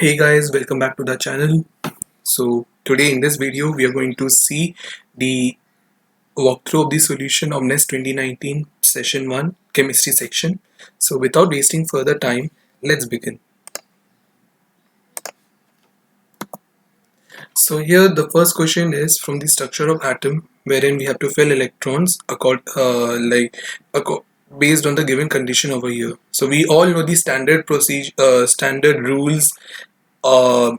Hey guys, welcome back to the channel. So today in this video we are going to see the walkthrough of the solution of NIST 2019 session 1 chemistry section. So without wasting further time, let's begin. So here the first question is from the structure of atom, wherein we have to fill electrons based on the given condition over here. So we all know the standard procedure, standard rules and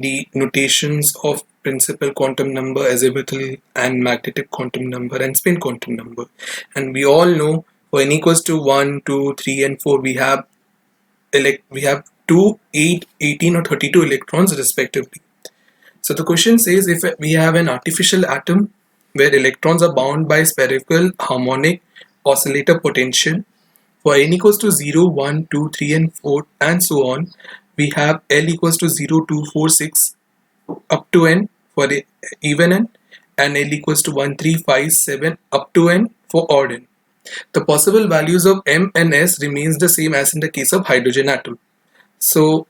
the notations of principal quantum number, azimuthal and magnetic quantum number, and spin quantum number. And we all know for n equals to 1, 2, 3 and 4 we have 2, 8, 18 or 32 electrons respectively. So the question says if we have an artificial atom where electrons are bound by spherical harmonic oscillator potential, for n equals to 0, 1, 2, 3 and 4 and so on, we have L equals to 0, 2, 4, 6 up to n for the even n, and L equals to 1, 3, 5, 7 up to n for odd n. The possible values of M and S remains the same as in the case of hydrogen atom. So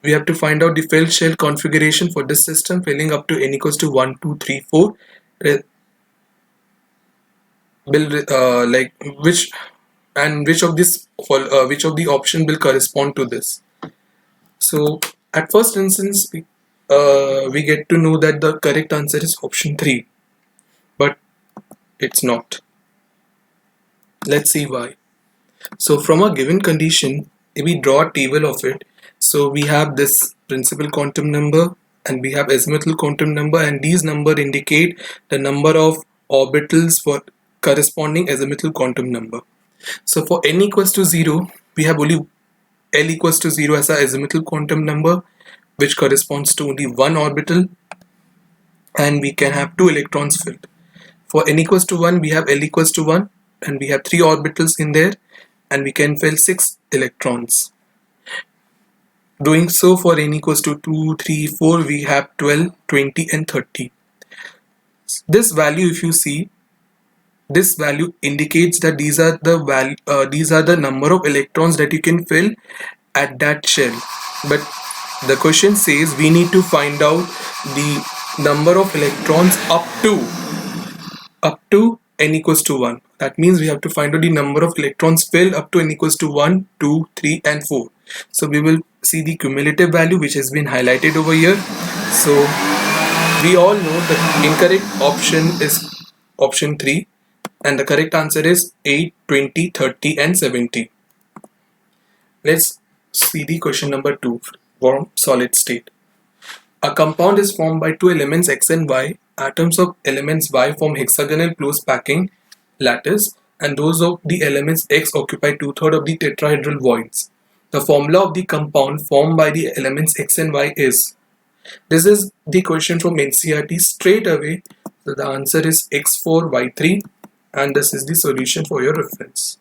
we have to find out the filled shell configuration for this system filling up to n equals to 1, 2, 3, 4 which of the option will correspond to this. So at first instance we get to know that the correct answer is option 3, but it's not. Let's see why. So from a given condition, if we draw a table of it, so we have this principal quantum number and we have azimuthal quantum number, and these numbers indicate the number of orbitals for corresponding azimuthal quantum number. So for n equals to 0, we have only L equals to 0 as our azimuthal quantum number, which corresponds to only one orbital, and we can have 2 electrons filled. For n equals to 1, we have L equals to 1 and we have 3 orbitals in there, and we can fill 6 electrons. Doing so for n equals to 2, 3, 4, we have 12, 20 and 30. This value, if you see, this value indicates that these are the number of electrons that you can fill at that shell. But the question says we need to find out the number of electrons up to n equals to 1. That means we have to find out the number of electrons filled up to n equals to 1, 2, 3 and 4. So we will see the cumulative value which has been highlighted over here. So we all know the incorrect option is option 3 and the correct answer is 8, 20, 30 and 70. Let's see the question number 2 for solid state. A compound is formed by two elements X and Y. Atoms of elements Y form hexagonal close packing lattice, and those of the elements X occupy 2/3 of the tetrahedral voids. The formula of the compound formed by the elements X and Y is. This is the question from NCERT straight away. So the answer is X4, Y3, and this is the solution for your reference.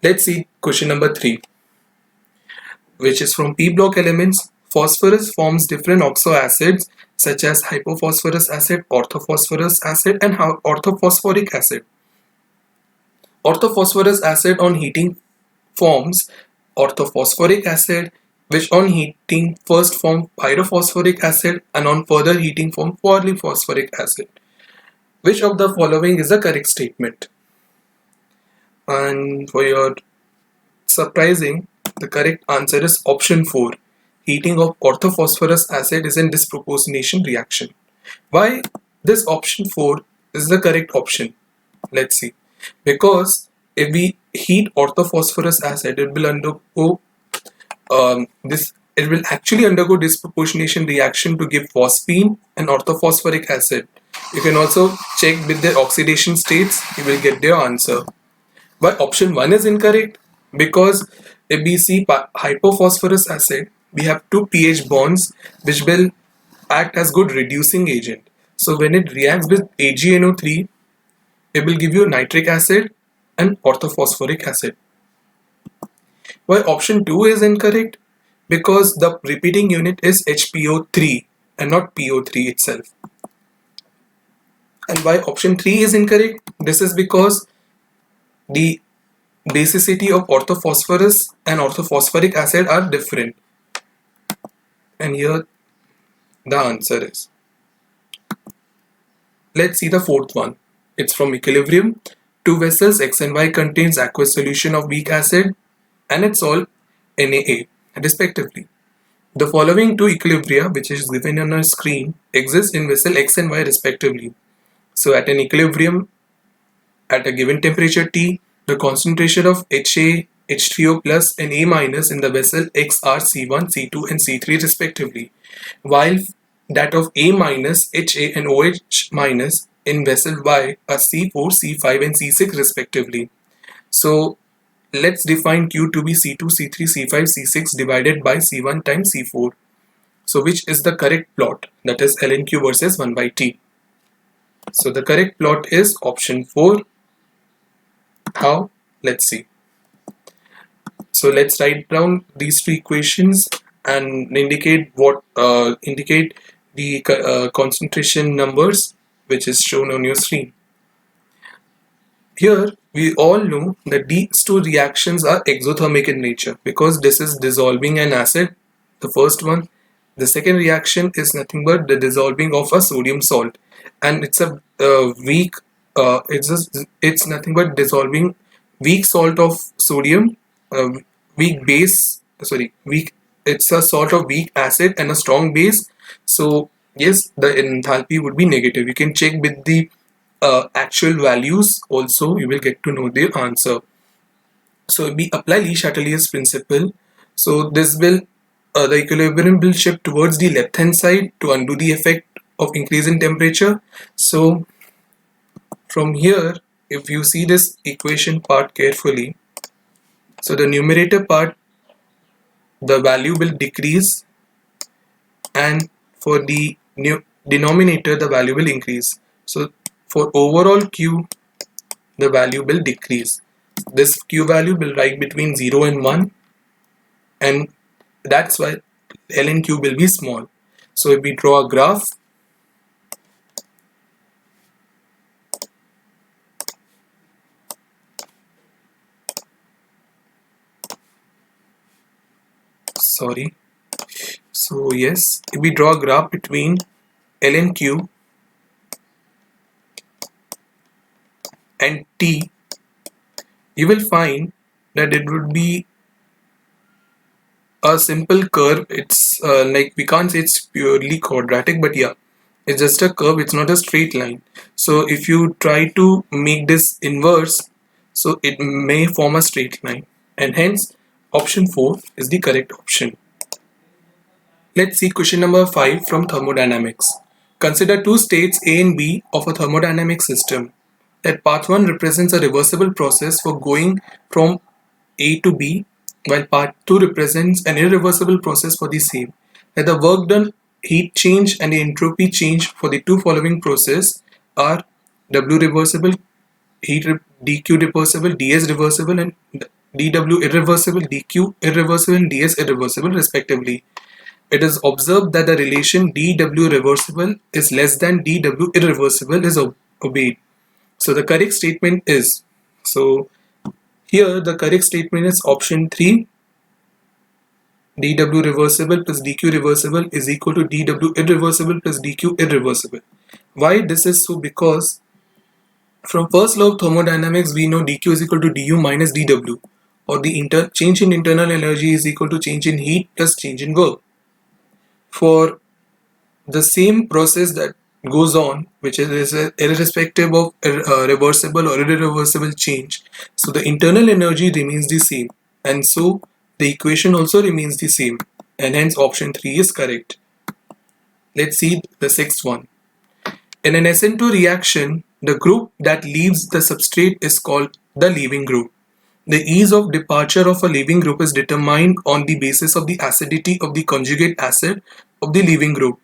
Let's see question number 3, which is from P block elements. Phosphorus forms different oxo acids such as hypophosphorus acid, orthophosphorus acid and orthophosphoric acid. Orthophosphorus acid on heating forms orthophosphoric acid, which on heating first form pyrophosphoric acid and on further heating form polyphosphoric acid. Which of the following is the correct statement? And for your surprising, the correct answer is option 4. Heating of orthophosphorus acid is in disproportionation reaction. Why this option 4 is the correct option? Let's see. Because if we heat orthophosphorus acid, it will actually undergo disproportionation reaction to give phosphine and orthophosphoric acid. You can also check with their oxidation states, you will get their answer. But option 1 is incorrect, because if we see hypophosphorus acid, we have 2 pH bonds which will act as good reducing agent. So when it reacts with AgNO3, it will give you nitric acid and orthophosphoric acid. Why option 2 is incorrect? Because the repeating unit is HPO3 and not PO3 itself. And why option 3 is incorrect? This is because the basicity of orthophosphorus and orthophosphoric acid are different. And here the answer is. Let's see the fourth one. It's from equilibrium. Two vessels X and Y contains aqueous solution of weak acid and its salt NaA respectively. The following two equilibria, which is given on our screen, exist in vessel X and Y respectively. So at an equilibrium, at a given temperature T, the concentration of HA, H3O plus and A minus in the vessel X are C1, C2 and C3 respectively, while that of A minus, HA and OH minus in vessel Y are C4, C5 and C6 respectively. So let's define Q to be C2, C3, C5, C6 divided by C1 times C4. So which is the correct plot? That is ln Q versus 1 by T. So the correct plot is option 4. How? Let's see. So let's write down these two equations and indicate the concentration numbers which is shown on your screen. Here we all know that these two reactions are exothermic in nature because this is dissolving an acid, the first one. The second reaction is nothing but the dissolving of a sodium salt, and it's a weak it's nothing but dissolving weak salt of sodium, weak base, sorry, weak, it's a sort of weak acid and a strong base. So yes, the enthalpy would be negative. You can check with the actual values also, you will get to know the answer. So we apply Le Chatelier's principle. So this will the equilibrium will shift towards the left hand side to undo the effect of increase in temperature. So from here, if you see this equation part carefully, so the numerator part, the value will decrease, and for the denominator the value will increase. So for overall Q, the value will decrease. This Q value will lie between 0 and 1, and that's why ln Q will be small. So if we draw a graph, sorry, so yes, if we draw a graph between ln Q and T, you will find that it would be a simple curve. It's like, we can't say it's purely quadratic, but yeah, it's just a curve, it's not a straight line. So if you try to make this inverse, so it may form a straight line, and hence option 4 is the correct option. Let's see question number 5 from thermodynamics. Consider two states A and B of a thermodynamic system. That path 1 represents a reversible process for going from A to B, while part 2 represents an irreversible process for the same. That the work done, heat change and the entropy change for the two following processes are W reversible, dQ reversible, ds reversible, and dW irreversible, dQ irreversible, and ds irreversible respectively. It is observed that the relation dW reversible is less than dW irreversible is obeyed. So the correct statement is, so here the correct statement is option 3. dW reversible plus dQ reversible is equal to dW irreversible plus dQ irreversible. Why this is so? Because from first law of thermodynamics we know dQ is equal to du minus dW, or the change in internal energy is equal to change in heat plus change in work. For the same process that goes on, which is irrespective of reversible or irreversible change, so the internal energy remains the same, and so the equation also remains the same, and hence option 3 is correct. Let's see the sixth one. In an SN2 reaction, the group that leaves the substrate is called the leaving group. The ease of departure of a leaving group is determined on the basis of the acidity of the conjugate acid of the leaving group.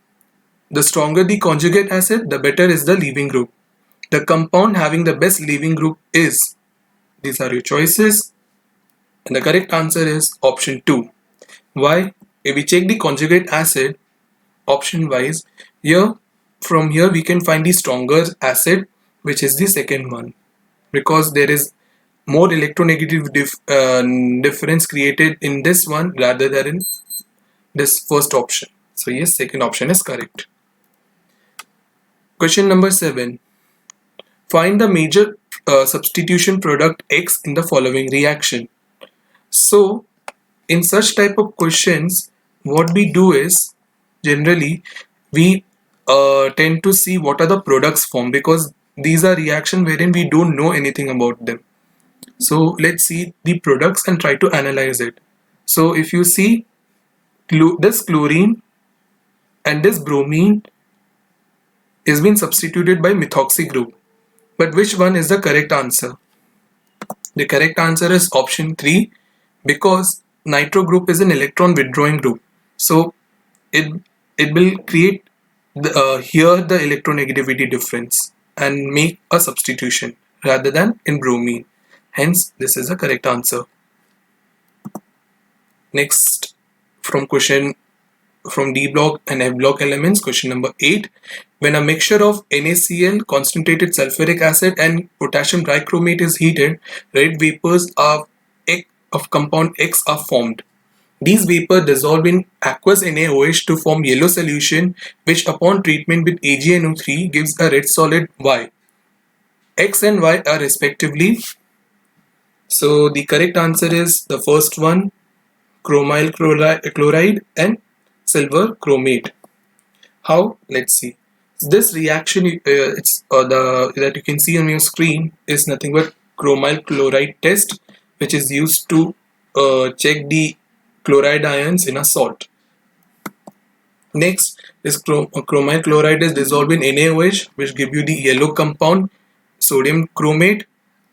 The stronger the conjugate acid, the better is the leaving group. The compound having the best leaving group is, these are your choices, and the correct answer is option 2. Why? If we check the conjugate acid option wise, from here we can find the stronger acid, which is the second one, because there is more electronegative difference created in this one rather than in this first option. So yes, second option is correct. Question number 7. Find the major substitution product X in the following reaction. So in such type of questions, what we do is generally we tend to see what are the products formed, because these are reactions wherein we don't know anything about them. So let's see the products and try to analyze it. So if you see this chlorine and this bromine is being substituted by methoxy group. But which one is the correct answer? The correct answer is option 3, because nitro group is an electron withdrawing group. So it will create here the electronegativity difference and make a substitution rather than in bromine. Hence this is the correct answer. Next, from D block and F block elements, question number 8. When a mixture of NaCl, concentrated sulfuric acid, and potassium dichromate is heated, red vapors of compound X are formed. These vapors dissolve in aqueous NaOH to form yellow solution, which upon treatment with AgNO3 gives a red solid Y. X and Y are respectively. So the correct answer is the first one, chromyl chloride and silver chromate. How? Let's see. This reaction that you can see on your screen is nothing but chromyl chloride test, which is used to check the chloride ions in a salt. Next, this chromyl chloride is dissolved in NaOH, which give you the yellow compound sodium chromate,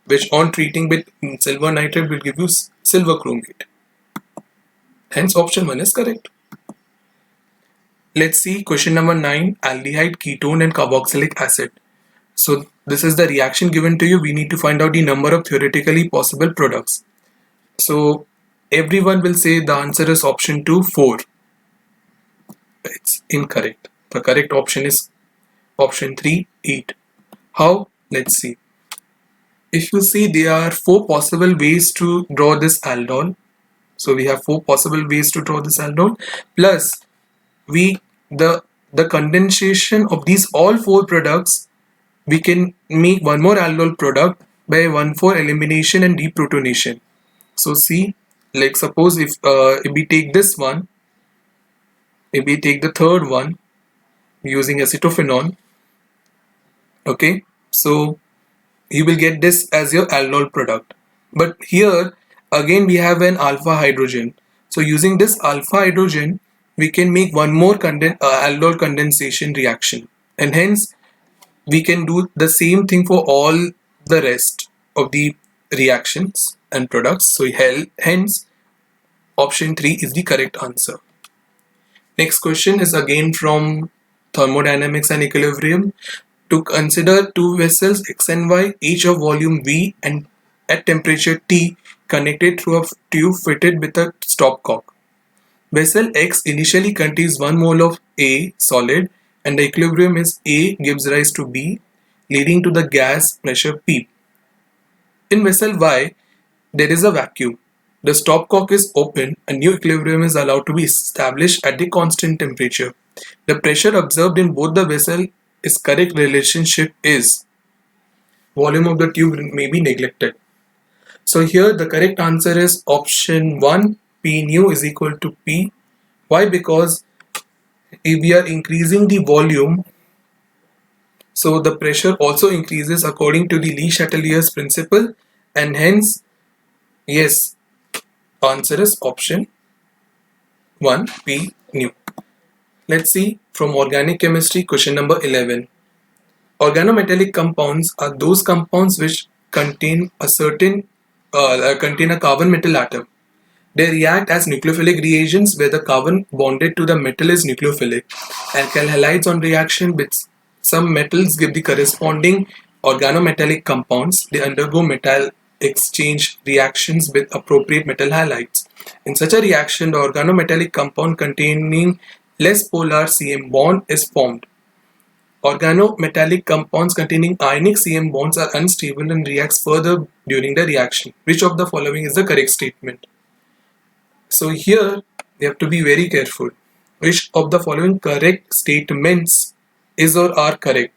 which on treating with silver nitrate will give you silver chromate. Hence option 1 is correct. Let's see question number 9, aldehyde, ketone and carboxylic acid. So this is the reaction given to you. We need to find out the number of theoretically possible products. So everyone will say the answer is option 2, 4. It's incorrect. The correct option is option 3, 8. How? Let's see. If you see, there are 4 possible ways to draw this aldol. So we have 4 possible ways to draw this aldol. Plus the condensation of these all 4 products, we can make one more aldol product by 1,4 elimination and deprotonation. So see, like suppose if we take this one, if we take the third one using acetophenone, okay, so you will get this as your aldol product. But here again we have an alpha hydrogen. So using this alpha hydrogen, we can make one more aldol condensation reaction, and hence we can do the same thing for all the rest of the reactions and products. So hence option 3 is the correct answer. Next question is again from Thermodynamics and Equilibrium. To consider 2 vessels X and Y, each of volume V and at temperature T, connected through a tube fitted with a stopcock. Vessel X initially contains 1 mole of A solid, and the equilibrium is A gives rise to B, leading to the gas pressure P. In vessel Y, there is a vacuum. The stopcock is open, a new equilibrium is allowed to be established at the constant temperature. The pressure observed in both the vessel is correct relationship is volume of the tube may be neglected. So here the correct answer is option 1, P nu is equal to P. Why? Because if we are increasing the volume, so the pressure also increases according to the Le Chatelier's principle, and hence yes, answer is option 1, P nu. Let's see from organic chemistry, question number 11. Organometallic compounds are those compounds which contain a carbon metal atom. They react as nucleophilic reagents where the carbon bonded to the metal is nucleophilic. Alkyl halides on reaction with some metals give the corresponding organometallic compounds. They undergo metal exchange reactions with appropriate metal halides. In such a reaction, the organometallic compound containing less polar CM bond is formed. Organometallic compounds containing ionic CM bonds are unstable and reacts further during the reaction. Which of the following is the correct statement? So here we have to be very careful. Which of the following correct statements is or are correct?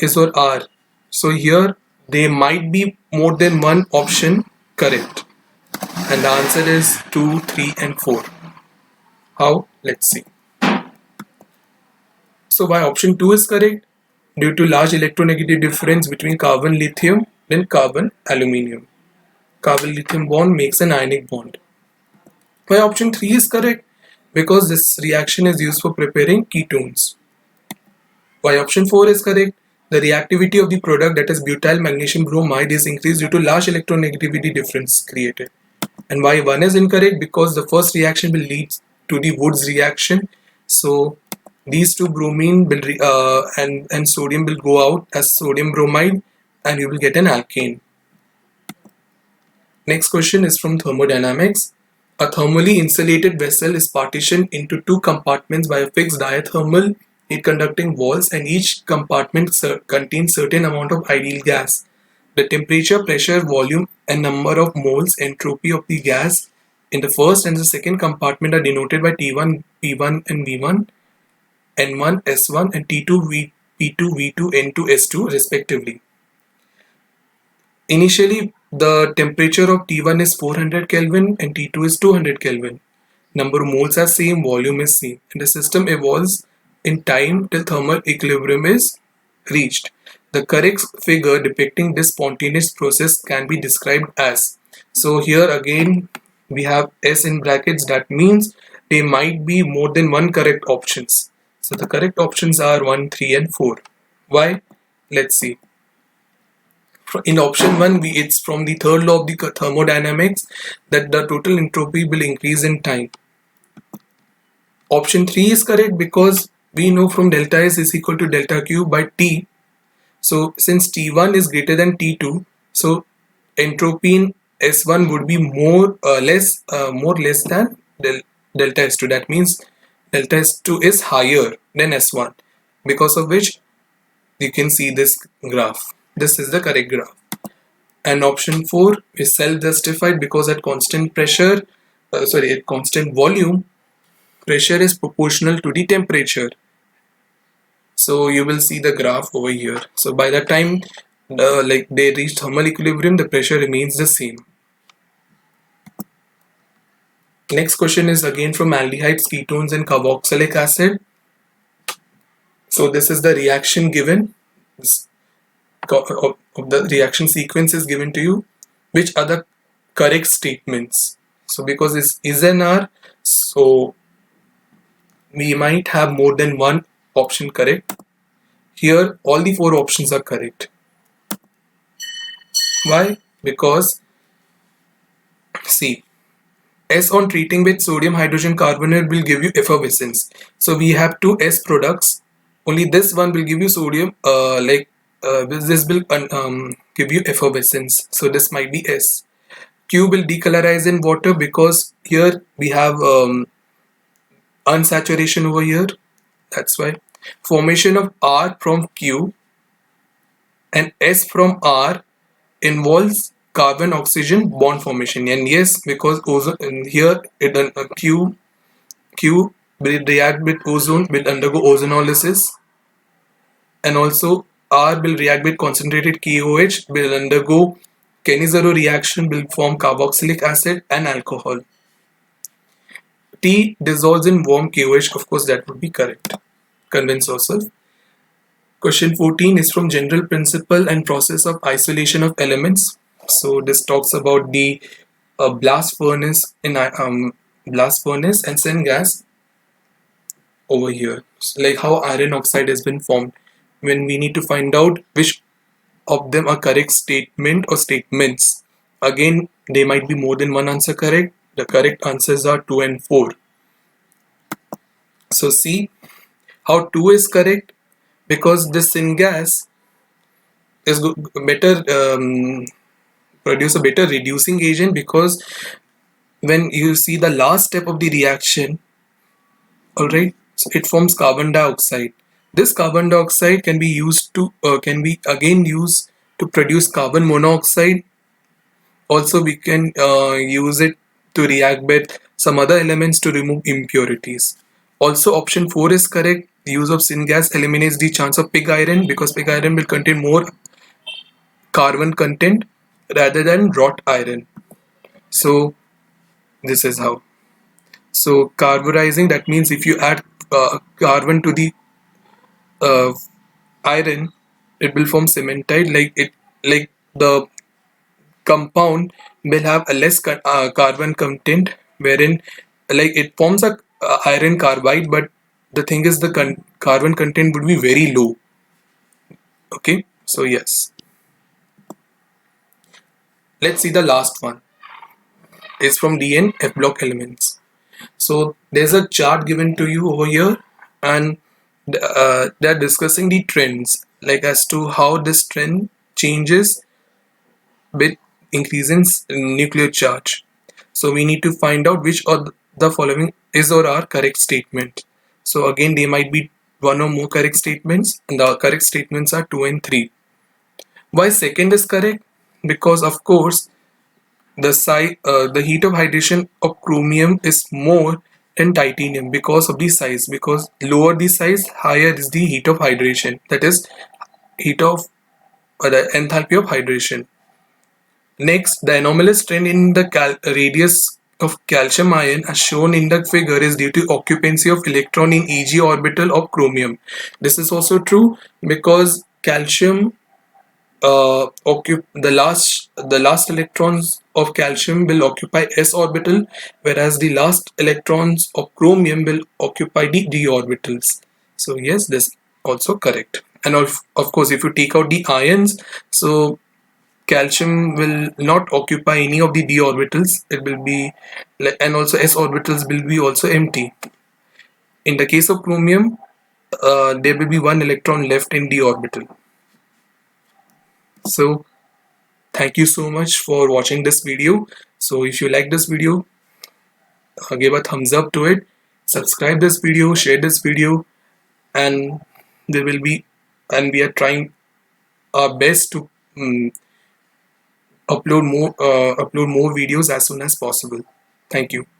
Is or are. So here there might be more than one option correct. And the answer is 2, 3 and 4. How? Let's see. So why option 2 is correct? Due to large electronegative difference between carbon lithium and carbon aluminium. Carbon lithium bond makes an ionic bond. Why option 3 is correct? Because this reaction is used for preparing ketones. Why option 4 is correct? The reactivity of the product, that is butyl magnesium bromide, is increased due to large electronegativity difference created. And why 1 is incorrect? Because the first reaction will lead to the Woods reaction. So these two bromine will and sodium will go out as sodium bromide and you will get an alkane. Next question is from thermodynamics. A thermally insulated vessel is partitioned into two compartments by a fixed diathermal heat conducting walls, and each compartment contains certain amount of ideal gas. The temperature, pressure, volume and number of moles entropy of the gas in the first and the second compartment are denoted by T1, P1 and V1, N1, S1 and T2, P2, V2, N2, S2 respectively. Initially, the temperature of T1 is 400 Kelvin and T2 is 200 Kelvin. Number of moles are same, volume is same, and the system evolves in time till thermal equilibrium is reached. The correct figure depicting this spontaneous process can be described as. So here again we have S in brackets, that means there might be more than one correct options. So the correct options are 1, 3 and 4. Why? Let's see. In option 1, it's from the third law of the thermodynamics that the total entropy will increase in time. Option 3 is correct because we know from delta S is equal to delta Q by T. So since T1 is greater than T2, so entropy in S1 would be more less than delta S2. That means delta S2 is higher than S1, because of which you can see this graph. This is the correct graph. And option 4 is self-justified because at constant pressure, at constant volume, pressure is proportional to the temperature. So you will see the graph over here. So by the time they reach thermal equilibrium, the pressure remains the same. Next question is again from aldehydes, ketones and carboxylic acid. So this is the reaction given. Of the reaction sequence is given to you. Which are the correct statements? So because this is an R, so we might have more than one option correct. Here all the 4 options are correct. Why? Because see, S on treating with sodium hydrogen carbonate will give you effervescence. So we have 2 S products. Only this one will give you sodium this will give you effervescence. So this might be S. Q will decolorize in water because here we have unsaturation over here. That's why. Formation of R from Q and S from R involves carbon oxygen bond formation. And yes, because ozone here Q will react with ozone, will undergo ozonolysis, and also R will react with concentrated KOH, will undergo Kenny-Zero reaction, will form carboxylic acid and alcohol. T dissolves in warm KOH, of course that would be correct. Convince yourself. Question 14 is from general principle and process of isolation of elements. So this talks about the blast furnace and syngas over here, like how iron oxide has been formed. When we need to find out which of them are correct statement or statements, again there might be more than one answer correct. The correct answers are 2 and 4. So see how 2 is correct, because this syngas is better produce a better reducing agent, because when you see the last step of the reaction, alright, so it forms carbon dioxide. This carbon dioxide can be used to can be again used to produce carbon monoxide. Also, we can use it to react with some other elements to remove impurities. Also, option 4 is correct. The use of syngas eliminates the chance of pig iron because pig iron will contain more carbon content rather than wrought iron. So this is how. So carburizing, that means if you add carbon to the uh, iron, it will form cementite. Like the compound will have a less carbon content, wherein like it forms a iron carbide, but the thing is the carbon content would be very low. Okay, so yes, let's see the last one. It's from DN F block elements. So there's a chart given to you over here, and they're discussing the trends, like as to how this trend changes with increasing nuclear charge. So we need to find out which of the following is or are correct statement. So again, there might be one or more correct statements, and the correct statements are 2 and 3. Why second is correct? Because of course the heat of hydration of chromium is more than titanium because of the size. Because lower the size, higher is the heat of hydration. That is heat of the enthalpy of hydration. Next, the anomalous trend in the radius of calcium ion as shown in the figure is due to occupancy of electron in Eg orbital of chromium. This is also true because calcium the last electrons of calcium will occupy s orbital, whereas the last electrons of chromium will occupy the d orbitals. So yes, this also correct. And of course, if you take out the ions, so calcium will not occupy any of the d orbitals. It will be, and also s orbitals will be also empty. In the case of chromium, there will be one electron left in d orbital. So thank you so much for watching this video. So if you like this video, give a thumbs up to it, subscribe this video, share this video, and there will be, and we are trying our best to upload more videos as soon as possible. Thank you.